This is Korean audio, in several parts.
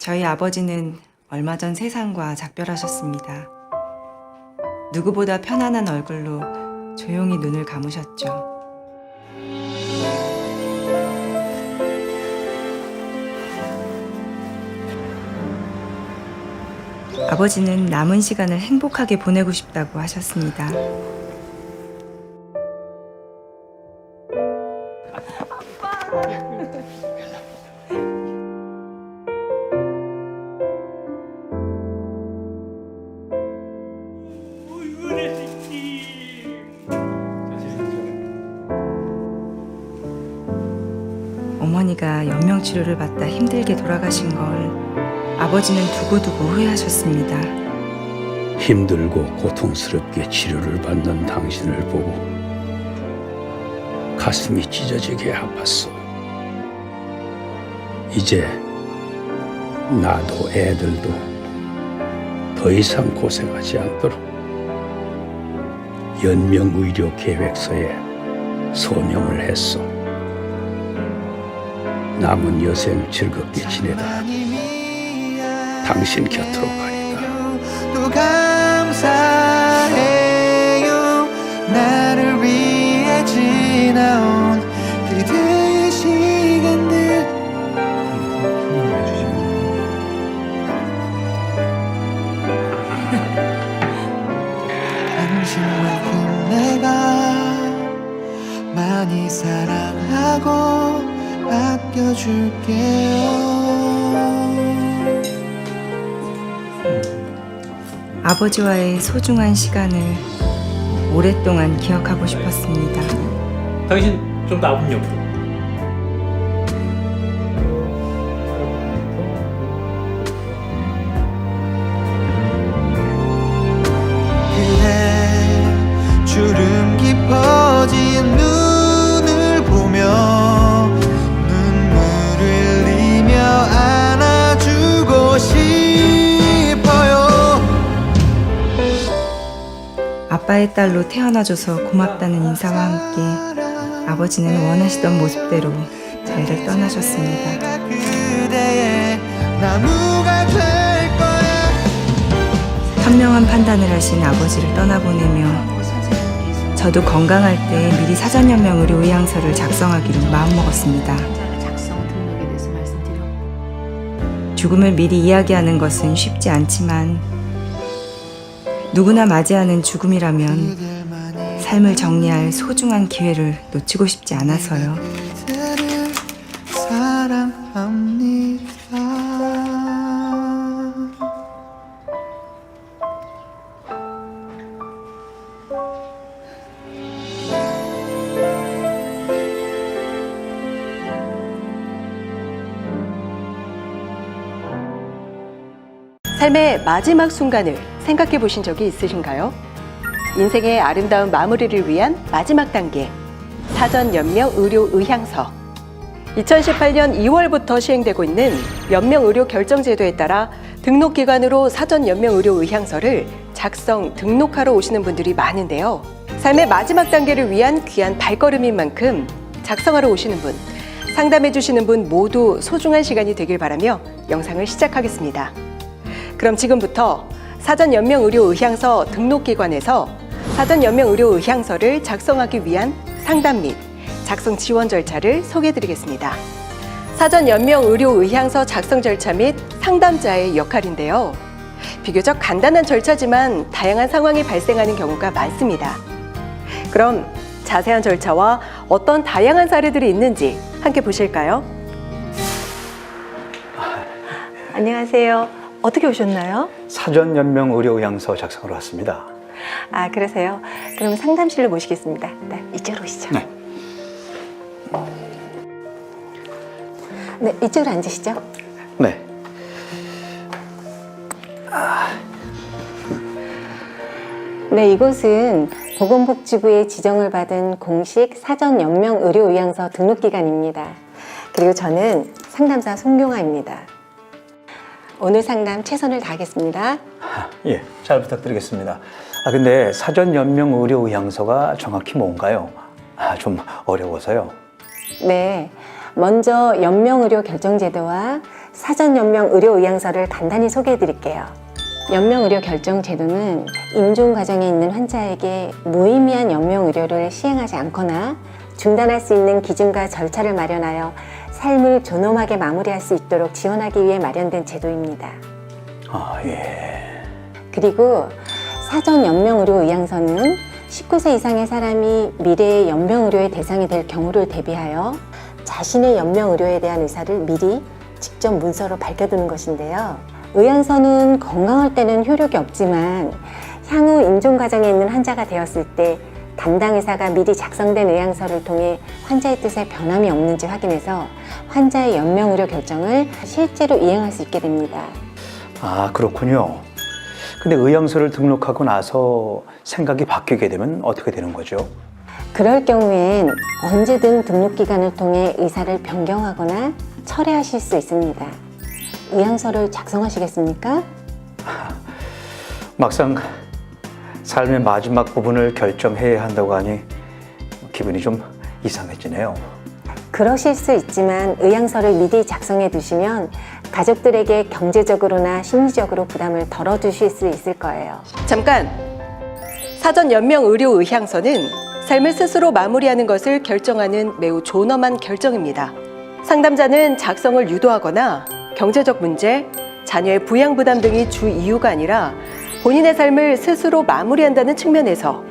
저희 아버지는 얼마 전 세상과 작별하셨습니다. 누구보다 편안한 얼굴로 조용히 눈을 감으셨죠. 아버지는 남은 시간을 행복하게 보내고 싶다고 하셨습니다. 어머니가 연명치료를 받다 힘들게 돌아가신 걸 아버지는 두고두고 후회하셨습니다. 힘들고 고통스럽게 치료를 받는 당신을 보고 가슴이 찢어지게 아팠어. 이제 나도 애들도 더 이상 고생하지 않도록 연명의료 계획서에 서명을 했어. 남은 여생 즐겁게 지내다 당신 곁으로 가리다. 또 감사해요. 나를 위해 지나온 그대의 시간들. 당신만큼 내가 많이 사랑하고 아껴줄게요. 아버지와의 소중한 시간을 오랫동안 기억하고 싶었습니다. 당신 좀 나쁜 녀석. 그대 주름 깊어진 눈을 보며 눈물 흘리며 안아주고 싶어요. 아빠의 딸로 태어나줘서 고맙다는 인사와 함께 아버지는 원하시던 모습대로 저희를 떠나셨습니다. 내가 그대의 나무가 될 거야. 현명한 판단을 하신 아버지를 떠나보내며 저도 건강할 때 미리 사전연명 의료 의향서를 작성하기로 마음먹었습니다. 작성 등록에 대해서 말씀드려. 죽음을 미리 이야기하는 것은 쉽지 않지만 누구나 맞이하는 죽음이라면 그대만이 삶을 정리할 소중한 기회를 놓치고 싶지 않아서요. 그대를 사랑합니다. 삶의 마지막 순간을 생각해 보신 적이 있으신가요? 인생의 아름다운 마무리를 위한 마지막 단계, 사전 연명 의료 의향서. 2018년 2월부터 시행되고 있는 연명 의료 결정 제도에 따라 등록기관으로 사전 연명 의료 의향서를 작성, 등록하러 오시는 분들이 많은데요. 삶의 마지막 단계를 위한 귀한 발걸음인 만큼 작성하러 오시는 분, 상담해 주시는 분 모두 소중한 시간이 되길 바라며 영상을 시작하겠습니다. 그럼 지금부터 사전연명의료의향서 등록기관에서 사전연명의료의향서를 작성하기 위한 상담 및 작성 지원 절차를 소개해드리겠습니다. 사전연명의료의향서 작성 절차 및 상담자의 역할인데요. 비교적 간단한 절차지만 다양한 상황이 발생하는 경우가 많습니다. 그럼 자세한 절차와 어떤 다양한 사례들이 있는지 함께 보실까요? 안녕하세요. 어떻게 오셨나요? 사전연명 의료의향서 작성을 왔습니다. 아, 그러세요? 그럼 상담실로 모시겠습니다. 네, 이쪽으로 오시죠. 네. 네, 이쪽으로 앉으시죠. 네. 네, 이곳은 보건복지부의 지정을 받은 공식 사전연명의료의향서 등록기관입니다. 그리고 저는 상담사 송경아입니다. 오늘 상담 최선을 다하겠습니다. 예, 잘 부탁드리겠습니다. 근데 사전연명 의료의향서가 정확히 뭔가요? 좀 어려워서요. 네, 먼저 연명의료 결정제도와 사전 연명 의료 의향서를 간단히 소개해 드릴게요. 연명 의료 결정 제도는 임종 과정에 있는 환자에게 무의미한 연명 의료를 시행하지 않거나 중단할 수 있는 기준과 절차를 마련하여 삶을 존엄하게 마무리할 수 있도록 지원하기 위해 마련된 제도입니다. 아, 예. 그리고 사전 연명 의료 의향서는 19세 이상의 사람이 미래의 연명 의료의 대상이 될 경우를 대비하여 자신의 연명 의료에 대한 의사를 미리 직접 문서로 밝혀두는 것인데요. 의향서는 건강할 때는 효력이 없지만 향후 임종 과정에 있는 환자가 되었을 때 담당 의사가 미리 작성된 의향서를 통해 환자의 뜻에 변함이 없는지 확인해서 환자의 연명 의료 결정을 실제로 이행할 수 있게 됩니다. 아, 그렇군요. 근데 의향서를 등록하고 나서 생각이 바뀌게 되면 어떻게 되는 거죠? 그럴 경우엔 언제든 등록기관을 통해 의사를 변경하거나 철회하실 수 있습니다. 의향서를 작성하시겠습니까? 막상 삶의 마지막 부분을 결정해야 한다고 하니 기분이 좀 이상해지네요. 그러실 수 있지만 의향서를 미리 작성해 두시면 가족들에게 경제적으로나 심리적으로 부담을 덜어주실 수 있을 거예요. 잠깐! 사전 연명 의료 의향서는 삶을 스스로 마무리하는 것을 결정하는 매우 존엄한 결정입니다. 상담자는 작성을 유도하거나 경제적 문제, 자녀의 부양 부담 등이 주 이유가 아니라 본인의 삶을 스스로 마무리한다는 측면에서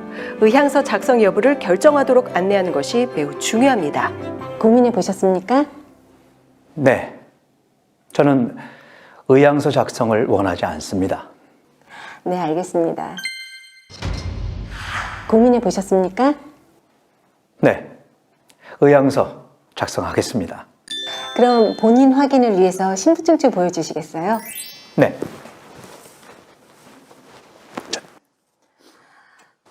의향서 작성 여부를 결정하도록 안내하는 것이 매우 중요합니다. 고민해 보셨습니까? 네. 저는 의향서 작성을 원하지 않습니다. 네, 알겠습니다. 고민해 보셨습니까? 네. 의향서 작성하겠습니다. 그럼 본인 확인을 위해서 신분증 보여주시겠어요? 네.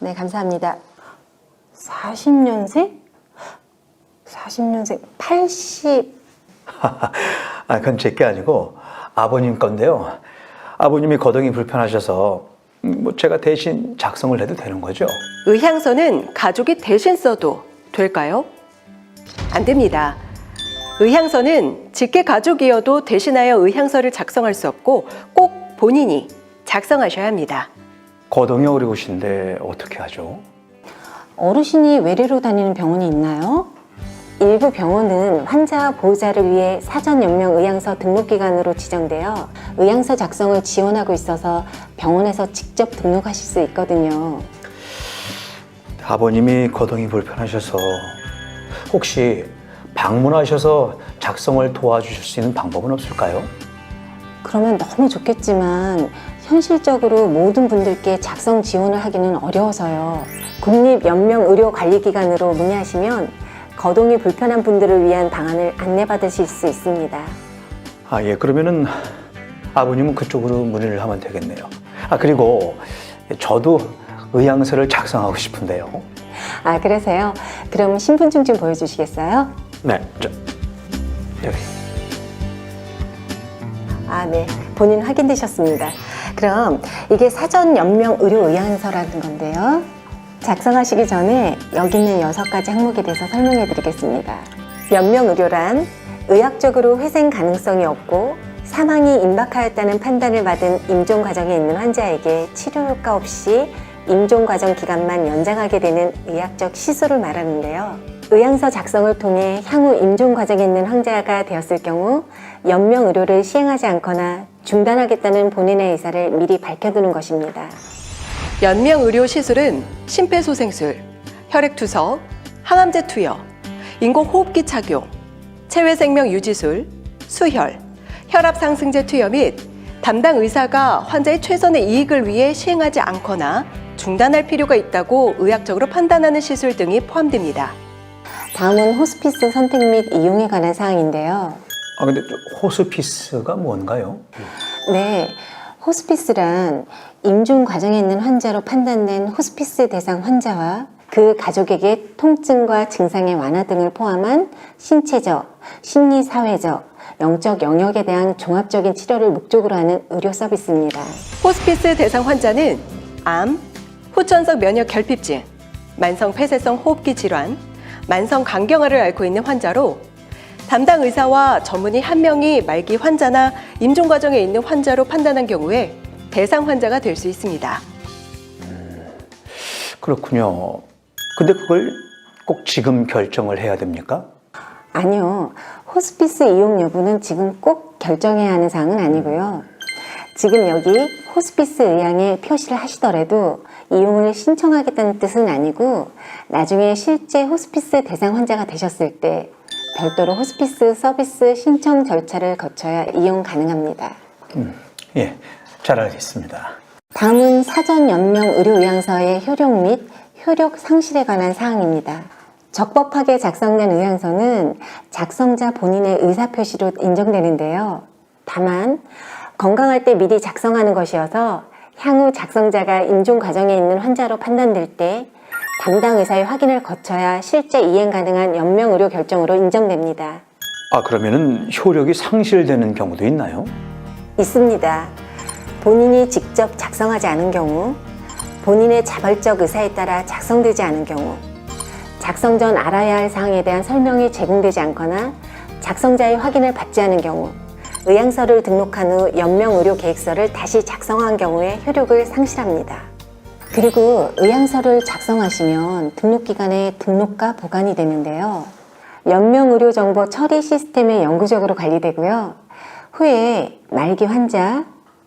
네, 감사합니다. 40년생? 40년생, 80... 아, 그건 제 게 아니고 아버님 건데요. 아버님이 거동이 불편하셔서 뭐 제가 대신 작성을 해도 되는 거죠? 의향서는 가족이 대신 써도 될까요? 안 됩니다. 의향서는 직계 가족이어도 대신하여 의향서를 작성할 수 없고 꼭 본인이 작성하셔야 합니다. 거동이 어려우신데 어떻게 하죠? 어르신이 외래로 다니는 병원이 있나요? 일부 병원은 환자와 보호자를 위해 사전 연명 의향서 등록기관으로 지정되어 의향서 작성을 지원하고 있어서 병원에서 직접 등록하실 수 있거든요. 아버님이 거동이 불편하셔서 혹시 방문하셔서 작성을 도와주실 수 있는 방법은 없을까요? 그러면 너무 좋겠지만 현실적으로 모든 분들께 작성 지원을 하기는 어려워서요. 국립연명의료관리기관으로 문의하시면 거동이 불편한 분들을 위한 방안을 안내받으실 수 있습니다. 아, 예. 그러면은 아버님은 그쪽으로 문의를 하면 되겠네요. 아, 그리고 저도 의향서를 작성하고 싶은데요. 아, 그러세요? 그럼 신분증 좀 보여주시겠어요? 네. 여기. 아, 네. 본인 확인되셨습니다. 그럼 이게 사전 연명 의료 의향서라는 건데요. 작성하시기 전에 여기 있는 6가지 항목에 대해서 설명해 드리겠습니다. 연명 의료란 의학적으로 회생 가능성이 없고 사망이 임박하였다는 판단을 받은 임종 과정에 있는 환자에게 치료 효과 없이 임종 과정 기간만 연장하게 되는 의학적 시술을 말하는데요. 의향서 작성을 통해 향후 임종 과정에 있는 환자가 되었을 경우 연명 의료를 시행하지 않거나 중단하겠다는 본인의 의사를 미리 밝혀두는 것입니다. 연명 의료 시술은 심폐소생술, 혈액투석, 항암제 투여, 인공호흡기 착용, 체외생명 유지술, 수혈, 혈압 상승제 투여 및 담당 의사가 환자의 최선의 이익을 위해 시행하지 않거나 중단할 필요가 있다고 의학적으로 판단하는 시술 등이 포함됩니다. 다음은 호스피스 선택 및 이용에 관한 사항인데요. 아, 근데 호스피스가 뭔가요? 네, 호스피스란 임종 과정에 있는 환자로 판단된 호스피스 대상 환자와 그 가족에게 통증과 증상의 완화 등을 포함한 신체적, 심리사회적, 영적 영역에 대한 종합적인 치료를 목적으로 하는 의료 서비스입니다. 호스피스 대상 환자는 암, 후천성 면역 결핍증, 만성 폐쇄성 호흡기 질환, 만성 간경화를 앓고 있는 환자로 담당 의사와 전문의 한 명이 말기 환자나 임종 과정에 있는 환자로 판단한 경우에 대상 환자가 될 수 있습니다. 그렇군요. 근데 그걸 꼭 지금 결정을 해야 됩니까? 아니요. 호스피스 이용 여부는 지금 꼭 결정해야 하는 사항은 아니고요. 지금 여기 호스피스 의향에 표시를 하시더라도 이용을 신청하겠다는 뜻은 아니고 나중에 실제 호스피스 대상 환자가 되셨을 때 별도로 호스피스 서비스 신청 절차를 거쳐야 이용 가능합니다. 예, 잘 알겠습니다. 다음은 사전 연명 의료 의향서의 효력 및 효력 상실에 관한 사항입니다. 적법하게 작성된 의향서는 작성자 본인의 의사표시로 인정되는데요. 다만 건강할 때 미리 작성하는 것이어서 향후 작성자가 임종 과정에 있는 환자로 판단될 때 담당 의사의 확인을 거쳐야 실제 이행 가능한 연명 의료 결정으로 인정됩니다. 아, 그러면은 효력이 상실되는 경우도 있나요? 있습니다. 본인이 직접 작성하지 않은 경우, 본인의 자발적 의사에 따라 작성되지 않은 경우, 작성 전 알아야 할 사항에 대한 설명이 제공되지 않거나 작성자의 확인을 받지 않은 경우, 의향서를 등록한 후 연명의료계획서를 다시 작성한 경우에 효력을 상실합니다. 그리고 의향서를 작성하시면 등록기관에 등록과 보관이 되는데요. 연명의료정보 처리 시스템에 영구적으로 관리되고요. 후에 말기 환자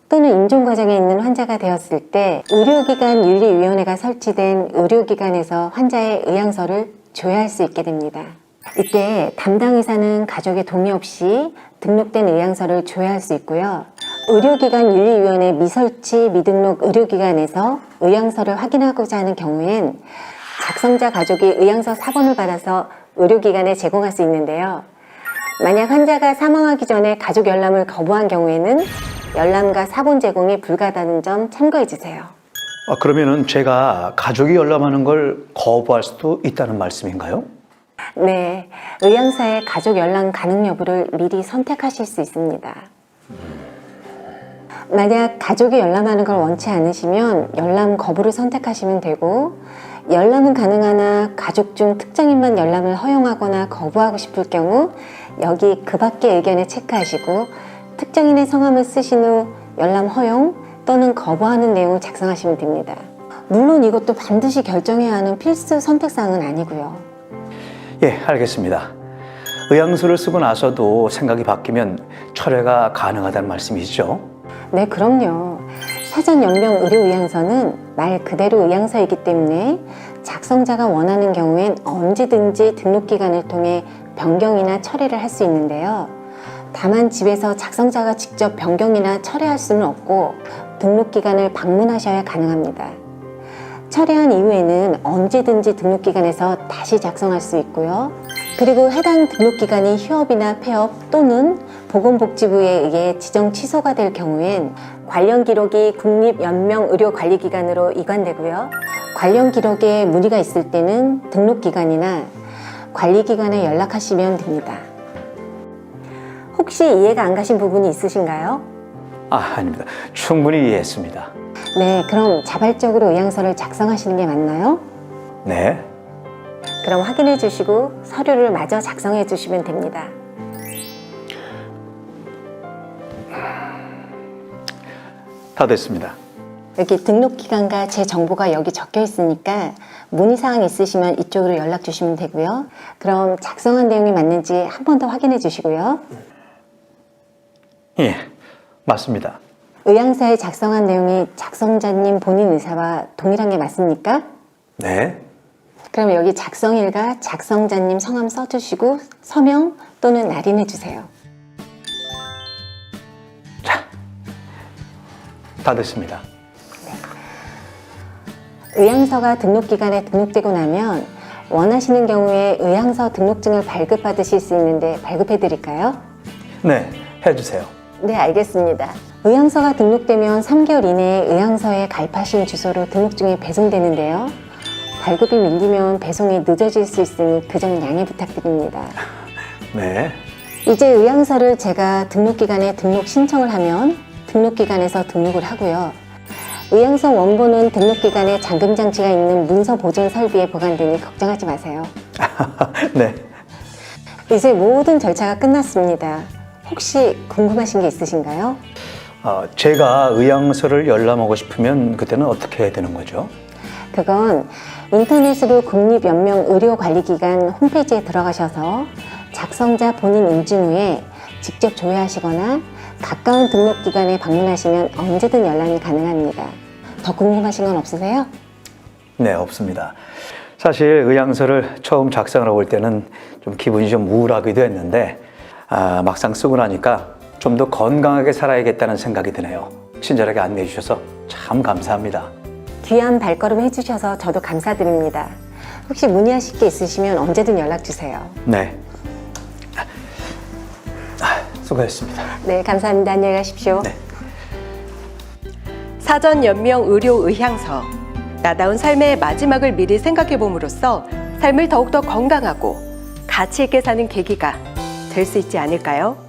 또는 임종 과정에 있는 환자가 되었을 때 의료기관 윤리위원회가 설치된 의료기관에서 환자의 의향서를 조회할 수 있게 됩니다. 이때 담당 의사는 가족의 동의 없이 등록된 의향서를 조회할 수 있고요. 의료기관 윤리위원회 미설치 미등록 의료기관에서 의향서를 확인하고자 하는 경우엔 작성자 가족이 의향서 사본을 받아서 의료기관에 제공할 수 있는데요. 만약 환자가 사망하기 전에 가족 열람을 거부한 경우에는 열람과 사본 제공이 불가하다는 점 참고해 주세요. 아, 그러면은 제가 가족이 열람하는 걸 거부할 수도 있다는 말씀인가요? 네, 의향서의 가족 열람 가능 여부를 미리 선택하실 수 있습니다. 만약 가족이 열람하는 걸 원치 않으시면 열람 거부를 선택하시면 되고, 열람은 가능하나 가족 중 특정인만 열람을 허용하거나 거부하고 싶을 경우 여기 그 밖의 의견에 체크하시고 특정인의 성함을 쓰신 후 열람 허용 또는 거부하는 내용을 작성하시면 됩니다. 물론 이것도 반드시 결정해야 하는 필수 선택사항은 아니고요. 예, 알겠습니다. 의향서를 쓰고 나서도 생각이 바뀌면 철회가 가능하다는 말씀이시죠? 네, 그럼요. 사전 연명 의료 의향서는 말 그대로 의향서이기 때문에 작성자가 원하는 경우엔 언제든지 등록기관을 통해 변경이나 철회를 할 수 있는데요. 다만 집에서 작성자가 직접 변경이나 철회할 수는 없고 등록기관을 방문하셔야 가능합니다. 철회한 이후에는 언제든지 등록기관에서 다시 작성할 수 있고요. 그리고 해당 등록기관이 휴업이나 폐업 또는 보건복지부에 의해 지정 취소가 될 경우엔 관련 기록이 국립연명의료관리기관으로 이관되고요. 관련 기록에 문의가 있을 때는 등록기관이나 관리기관에 연락하시면 됩니다. 혹시 이해가 안 가신 부분이 있으신가요? 아, 아닙니다. 충분히 이해했습니다. 네, 그럼 자발적으로 의향서를 작성하시는 게 맞나요? 네. 그럼 확인해 주시고 서류를 마저 작성해 주시면 됩니다. 다 됐습니다. 여기 등록기관과 제 정보가 여기 적혀 있으니까 문의사항 있으시면 이쪽으로 연락 주시면 되고요. 그럼 작성한 내용이 맞는지 한 번 더 확인해 주시고요. 예, 맞습니다. 의향서에 작성한 내용이 작성자님 본인 의사와 동일한 게 맞습니까? 네. 그럼 여기 작성일과 작성자님 성함 써주시고 서명 또는 날인해 주세요. 자, 다 됐습니다. 의향서가 등록기관에 등록되고 나면 원하시는 경우에 의향서 등록증을 발급받으실 수 있는데 발급해 드릴까요? 네, 해주세요. 네, 알겠습니다. 의향서가 등록되면 3개월 이내에 의향서에 가입하신 주소로 등록증이 배송되는데요. 발급이 밀리면 배송이 늦어질 수 있으니 그 점 양해 부탁드립니다. 네. 이제 의향서를 제가 등록기관에 등록 신청을 하면 등록기관에서 등록을 하고요. 의향서 원본은 등록기관에 잠금장치가 있는 문서 보존 설비에 보관되니 걱정하지 마세요. 네. 이제 모든 절차가 끝났습니다. 혹시 궁금하신 게 있으신가요? 제가 의향서를 열람하고 싶으면 그때는 어떻게 해야 되는 거죠? 그건 인터넷으로 국립연명의료관리기관 홈페이지에 들어가셔서 작성자 본인 인증 후에 직접 조회하시거나 가까운 등록기관에 방문하시면 언제든 열람이 가능합니다. 더 궁금하신 건 없으세요? 네, 없습니다. 사실 의향서를 처음 작성을 하고 올 때는 좀 기분이 좀 우울하기도 했는데 막상 쓰고 나니까 좀 더 건강하게 살아야겠다는 생각이 드네요. 친절하게 안내해 주셔서 참 감사합니다. 귀한 발걸음 해주셔서 저도 감사드립니다. 혹시 문의하실 게 있으시면 언제든 연락주세요. 네. 수고했습니다. 네, 감사합니다. 안녕히 가십시오. 네. 사전 연명 의료 의향서. 나다운 삶의 마지막을 미리 생각해 봄으로써 삶을 더욱더 건강하고 가치 있게 사는 계기가 될 수 있지 않을까요?